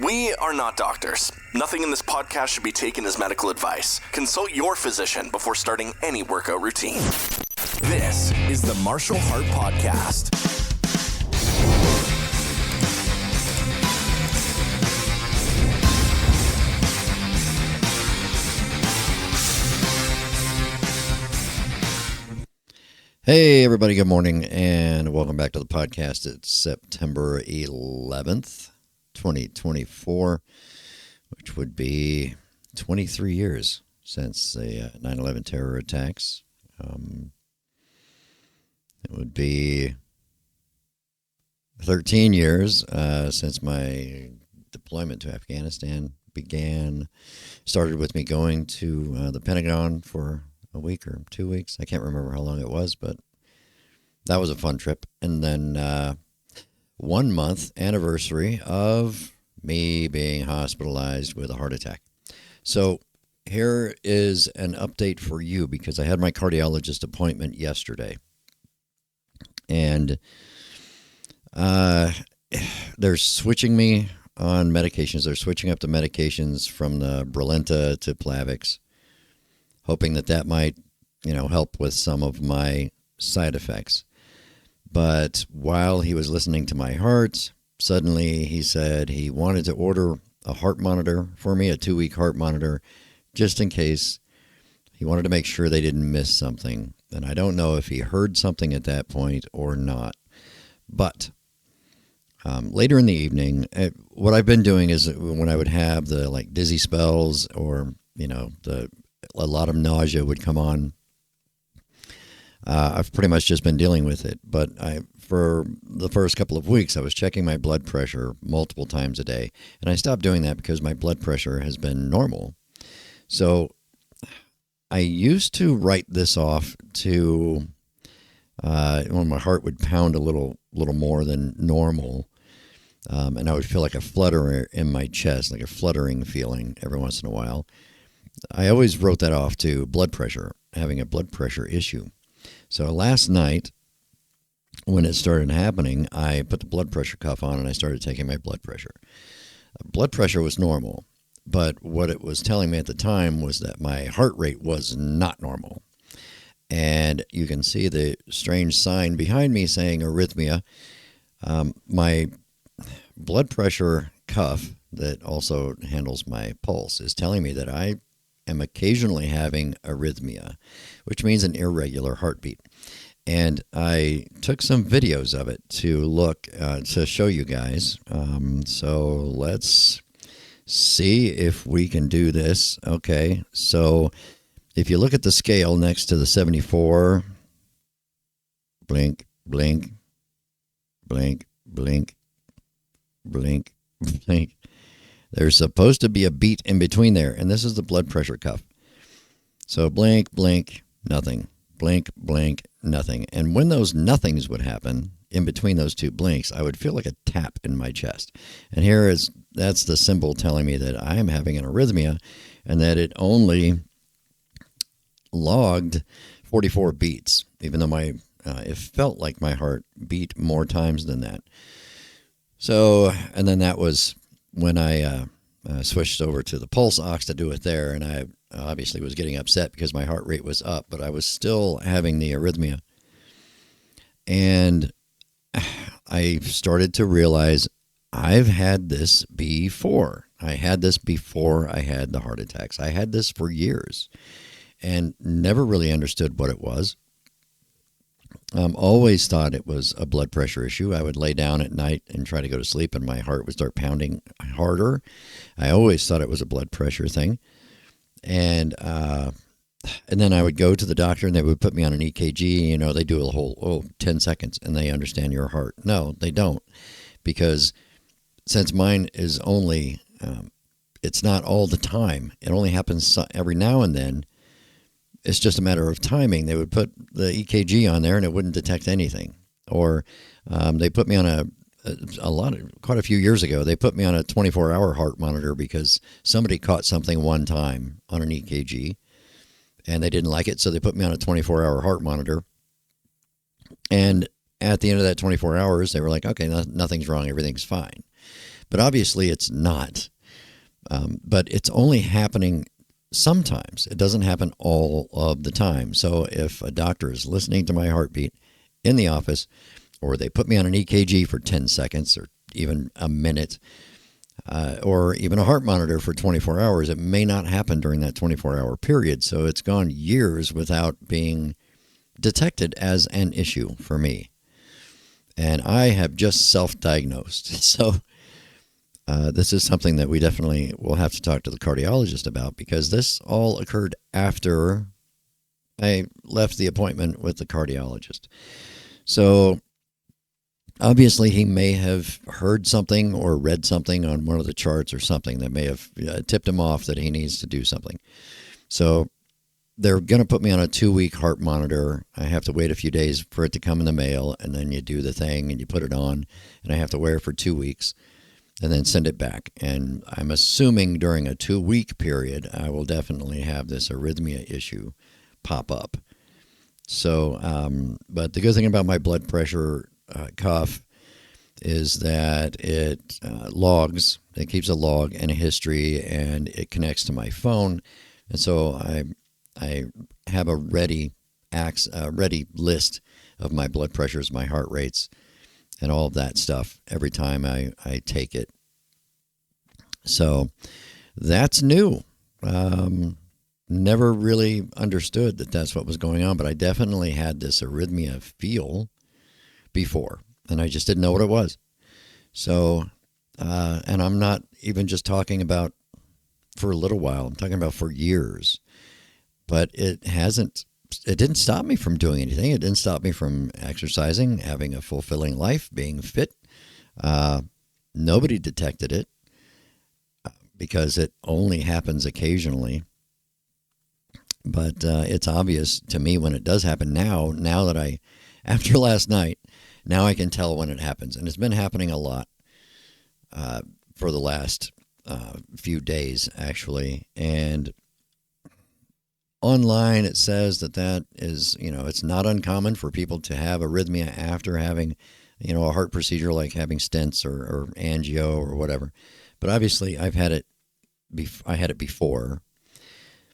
We are not doctors. Nothing in this podcast should be taken as medical advice. Consult your physician before starting any workout routine. This is the Martial Heart Podcast. Hey everybody, good morning and welcome back to the podcast. It's September 11th, 2024, which would be 23 years since the 9/11 terror attacks. It would be 13 years since my deployment to Afghanistan started with me going to the Pentagon for a week or 2 weeks. I can't remember how long it was, but that was a fun trip. And then 1 month anniversary of me being hospitalized with a heart attack. So here is an update for you because I had my cardiologist appointment yesterday. And they're switching me on medications. They're switching up the medications from the Brilinta to Plavix, hoping that might, help with some of my side effects. But while he was listening to my heart, suddenly he said he wanted to order a heart monitor for me, a 2-week heart monitor, just in case. He wanted to make sure they didn't miss something. And I don't know if he heard something at that point or not. But later in the evening, what I've been doing is when I would have the dizzy spells or, a lot of nausea would come on, I've pretty much just been dealing with it. But for the first couple of weeks, I was checking my blood pressure multiple times a day. And I stopped doing that because my blood pressure has been normal. So I used to write this off to when my heart would pound a little more than normal. And I would feel like a flutter in my chest, like a fluttering feeling every once in a while. I always wrote that off to blood pressure, having a blood pressure issue. So last night, when it started happening, I put the blood pressure cuff on and I started taking my blood pressure. Blood pressure was normal, but what it was telling me at the time was that my heart rate was not normal. And you can see the strange sign behind me saying arrhythmia. My blood pressure cuff that also handles my pulse is telling me that I am occasionally having arrhythmia, which means an irregular heartbeat. And I took some videos of it to look to show you guys. So let's see if we can do this. Okay, so if you look at the scale next to the 74, blink, blink, blink, blink, blink, blink. There's supposed to be a beat in between there, and this is the blood pressure cuff. So blink, blink, nothing. Blink, blink, nothing. And when those nothings would happen, in between those two blinks, I would feel like a tap in my chest. And that's the symbol telling me that I am having an arrhythmia, and that it only logged 44 beats, even though it felt like my heart beat more times than that. So, and then that was when I switched over to the pulse ox to do it there, and I obviously was getting upset because my heart rate was up, but I was still having the arrhythmia. And I started to realize I've had this before. I had this before I had the heart attacks. I had this for years and never really understood what it was. Always thought it was a blood pressure issue. I would lay down at night and try to go to sleep and my heart would start pounding harder. I always thought it was a blood pressure thing. And then I would go to the doctor and they would put me on an EKG. They do a whole 10 seconds and they understand your heart. No, they don't. Because since mine is only, it's not all the time. It only happens every now and then. It's just a matter of timing. They would put the EKG on there and it wouldn't detect anything. Or they put me on quite a few years ago, they put me on a 24-hour heart monitor because somebody caught something one time on an EKG and they didn't like it. So they put me on a 24-hour heart monitor. And at the end of that 24 hours, they were like, okay, nothing's wrong. Everything's fine. But obviously it's not. But it's only happening sometimes. It doesn't happen all of the time. So if a doctor is listening to my heartbeat in the office, or they put me on an EKG for 10 seconds or even a minute, or even a heart monitor for 24 hours, it may not happen during that 24-hour period. So it's gone years without being detected as an issue for me. And I have just self-diagnosed. So this is something that we definitely will have to talk to the cardiologist about, because this all occurred after I left the appointment with the cardiologist. So obviously he may have heard something or read something on one of the charts or something that may have tipped him off that he needs to do something. So they're going to put me on a 2-week heart monitor. I have to wait a few days for it to come in the mail, and then you do the thing and you put it on, and I have to wear it for 2 weeks and then send it back. And I'm assuming during a 2-week period, I will definitely have this arrhythmia issue pop up. So, but the good thing about my blood pressure cuff is that it logs, it keeps a log and a history, and it connects to my phone. And so I have a ready list of my blood pressures, my heart rates, and all of that stuff every time I take it. So that's new. Never really understood that that's what was going on, but I definitely had this arrhythmia feel before, and I just didn't know what it was. So, and I'm not even just talking about for a little while. I'm talking about for years. But it didn't stop me from doing anything. It didn't stop me from exercising, having a fulfilling life, being fit. Nobody detected it because it only happens occasionally. But it's obvious to me when it does happen now that after last night, now I can tell when it happens. And it's been happening a lot for the last few days, actually. And online, it says that is, it's not uncommon for people to have arrhythmia after having, a heart procedure, like having stents or angio or whatever. But obviously, I had it before,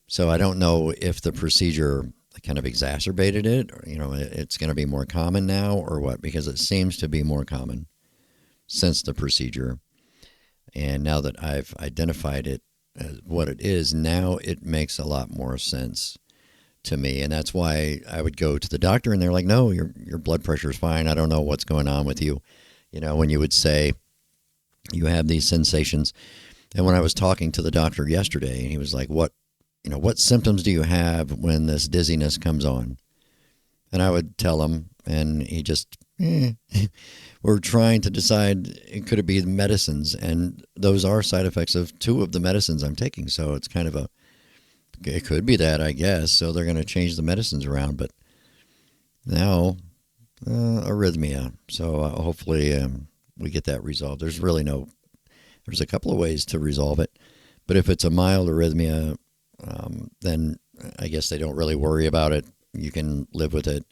so I don't know if the procedure kind of exacerbated it, or it's going to be more common now or what, because it seems to be more common since the procedure. And now that I've identified it as what it is, now it makes a lot more sense to me. And that's why I would go to the doctor and they're like, no, your blood pressure is fine. I don't know what's going on with you. When you would say you have these sensations. And when I was talking to the doctor yesterday, he was like, what symptoms do you have when this dizziness comes on? And I would tell him, and he just, we're trying to decide, could it be the medicines? And those are side effects of 2 of the medicines I'm taking. So it's kind of it could be that, I guess. So they're going to change the medicines around. But now, arrhythmia. So hopefully we get that resolved. There's a couple of ways to resolve it. But if it's a mild arrhythmia, then I guess they don't really worry about it. You can live with it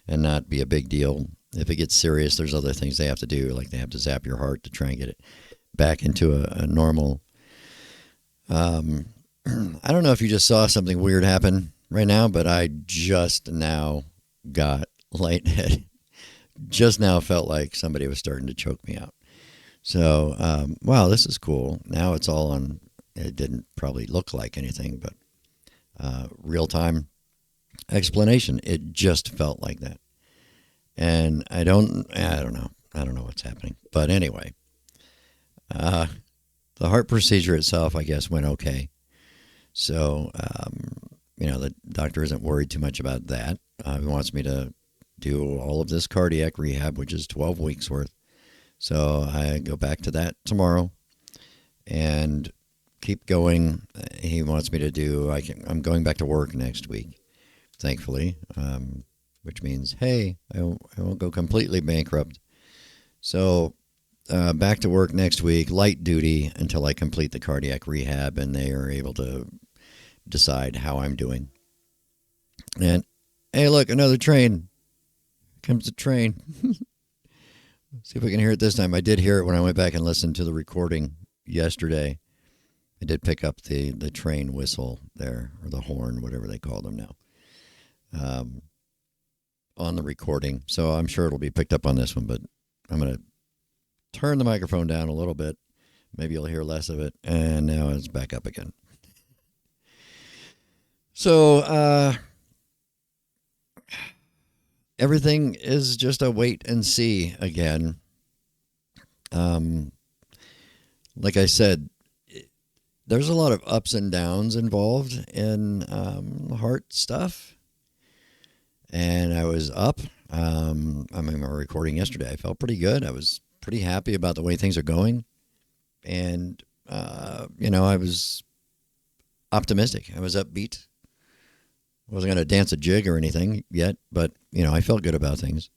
and not be a big deal. If it gets serious, there's other things they have to do, like they have to zap your heart to try and get it back into a normal. I don't know if you just saw something weird happen right now, but I just now got lightheaded. Just now felt like somebody was starting to choke me out. So, wow, this is cool. Now it's all on. It didn't probably look like anything, but real-time explanation. It just felt like that. And I don't know. I don't know what's happening. But anyway, the heart procedure itself, I guess, went okay. So, the doctor isn't worried too much about that. He wants me to do all of this cardiac rehab, which is 12 weeks worth. So I go back to that tomorrow and keep going. He wants me to do, I'm going back to work next week, thankfully, which means, hey, I won't go completely bankrupt. So back to work next week, light duty until I complete the cardiac rehab and they are able to decide how I'm doing. And hey, look, another train. Here comes the train. See if we can hear it this time. I did hear it when I went back and listened to the recording yesterday. I did pick up the train whistle there, or the horn, whatever they call them now, on the recording. So I'm sure it'll be picked up on this one, but I'm going to turn the microphone down a little bit. Maybe you'll hear less of it. And now it's back up again. So everything is just a wait and see again. Like I said, there's a lot of ups and downs involved in heart stuff. And I was up. I mean, my recording yesterday, I felt pretty good. I was pretty happy about the way things are going. And, I was optimistic. I was upbeat. I wasn't going to dance a jig or anything yet, but, I felt good about things.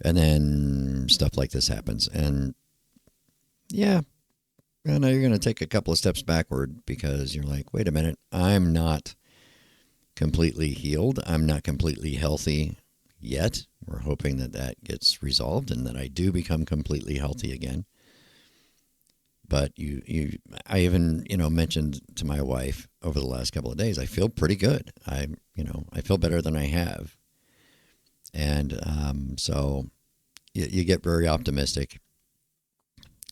And then stuff like this happens. And, yeah, I know you're going to take a couple of steps backward because you're like, wait a minute, I'm not completely healed. I'm not completely healthy yet. We're hoping that gets resolved and that I do become completely healthy again. But I even, mentioned to my wife over the last couple of days, I feel pretty good. I feel better than I have. And so you get very optimistic.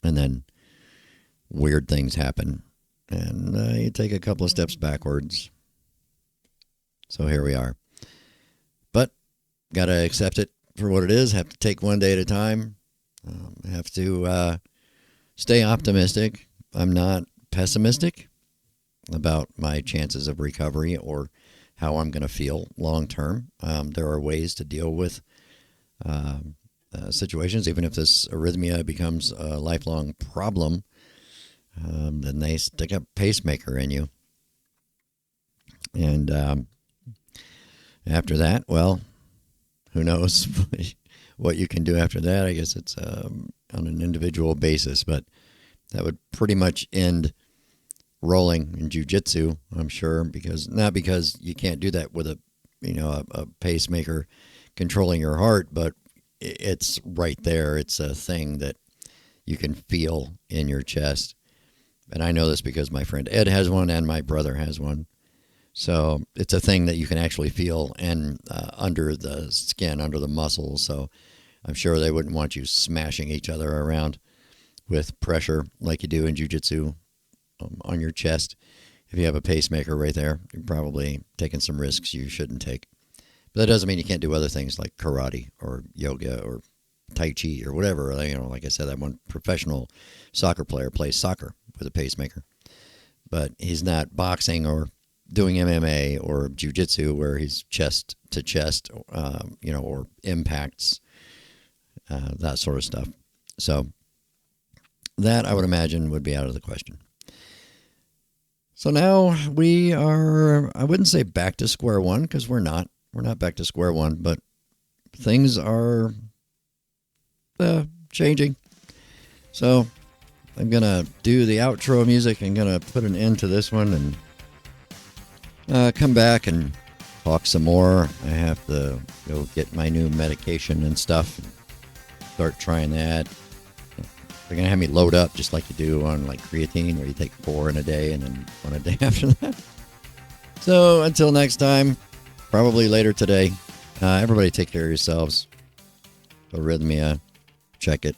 And then weird things happen. And you take a couple of steps backwards. So here we are. But got to accept it for what it is. Have to take one day at a time. Have to stay optimistic. I'm not pessimistic about my chances of recovery or how I'm going to feel long term. There are ways to deal with situations. Even if this arrhythmia becomes a lifelong problem, then they stick a pacemaker in you. And after that, well, who knows what you can do after that. I guess it's on an individual basis, but that would pretty much end rolling in jiu-jitsu, I'm sure, not because you can't do that with a pacemaker controlling your heart, but it's right there. It's a thing that you can feel in your chest. And I know this because my friend Ed has one and my brother has one. So it's a thing that you can actually feel and under the skin, under the muscles. So I'm sure they wouldn't want you smashing each other around with pressure like you do in jiu-jitsu on your chest. If you have a pacemaker right there, you're probably taking some risks you shouldn't take. But that doesn't mean you can't do other things like karate or yoga or tai chi or whatever. Like I said, that one professional soccer player plays soccer with a pacemaker. But he's not boxing or doing MMA or jiu-jitsu where he's chest to chest, or impacts, that sort of stuff. So that I would imagine would be out of the question. So now we are, I wouldn't say back to square one because we're not back to square one, but things are changing. So I'm going to do the outro music. I'm going to put an end to this one and come back and talk some more. I have to go get my new medication and stuff and start trying that. They're going to have me load up just like you do on like creatine, where you take 4 in a day and then 1 a day after that. So until next time, probably later today, everybody take care of yourselves. Arrhythmia, check it.